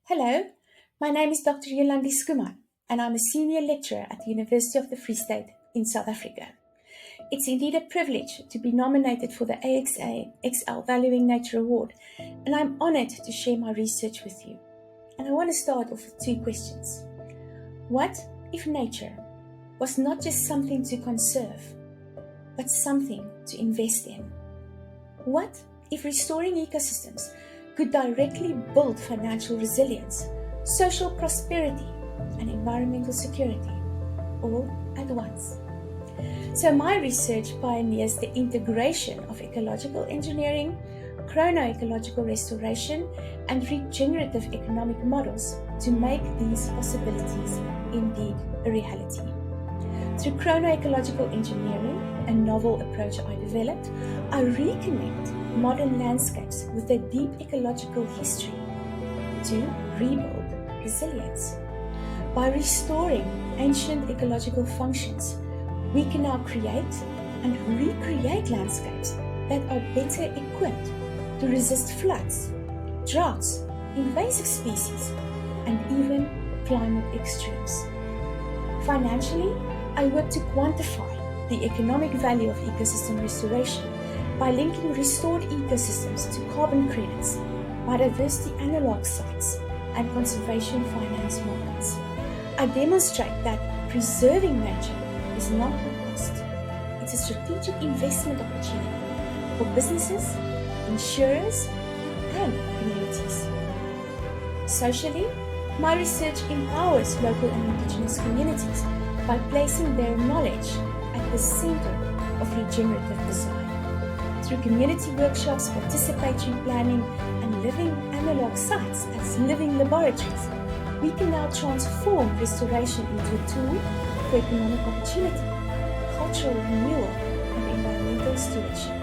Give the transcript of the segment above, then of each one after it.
Hello, my name is Dr. Yolandi Skuman, and I'm a senior lecturer at the University of the Free State in South Africa. It's indeed a privilege to be nominated for the AXA XL Valuing Nature Award, and I'm honored to share my research with you. And I want to start off with two questions. What if nature was not just something to conserve, but something to invest in? What if restoring ecosystems could directly build financial resilience, social prosperity, and environmental security, all at once? So my research pioneers the integration of ecological engineering, chronoecological restoration, and regenerative economic models to make these possibilities indeed a reality. Through chronoecological engineering, a novel approach I developed, I reconnect modern landscapes with their deep ecological history to rebuild resilience. By restoring ancient ecological functions, we can now create and recreate landscapes that are better equipped to resist floods, droughts, invasive species, and even climate extremes. Financially, I work to quantify the economic value of ecosystem restoration by linking restored ecosystems to carbon credits, biodiversity analog sites, and conservation finance markets. I demonstrate that preserving nature is not a cost. It's a strategic investment opportunity for businesses, insurers, and communities. Socially, my research empowers local and indigenous communities by placing their knowledge at the center of regenerative design. Through community workshops, participatory planning, and living analog sites as living laboratories, we can now transform restoration into a tool for economic opportunity, cultural renewal, and environmental stewardship.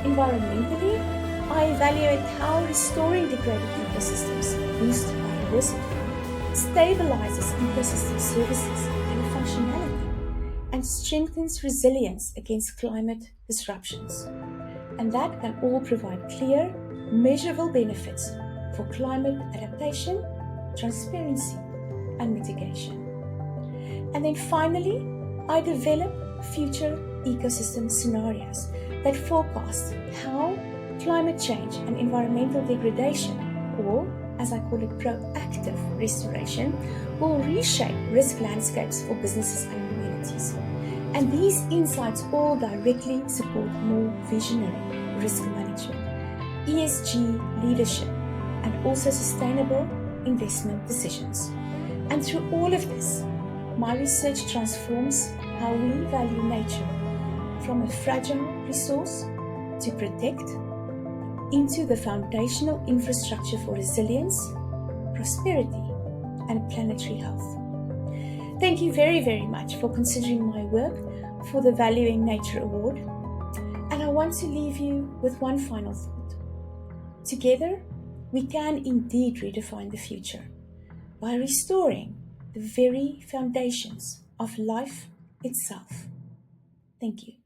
Environmentally, I evaluate how restoring degraded ecosystems boosts biodiversity, stabilizes ecosystem services and functionality, and strengthens resilience against climate disruptions. And that can all provide clear, measurable benefits for climate adaptation, transparency, and mitigation. And then finally, I develop future ecosystem scenarios that forecast how climate change and environmental degradation, or as I call it, proactive restoration, will reshape risk landscapes for businesses and communities. And these insights all directly support more visionary risk management, ESG leadership, and also sustainable investment decisions. And through all of this, my research transforms how we value nature from a fragile resource to protect into the foundational infrastructure for resilience, prosperity, and planetary health. Thank you very, very much for considering my work for the Valuing Nature Award. And I want to leave you with one final thought. Together, we can indeed redefine the future by restoring the very foundations of life itself. Thank you.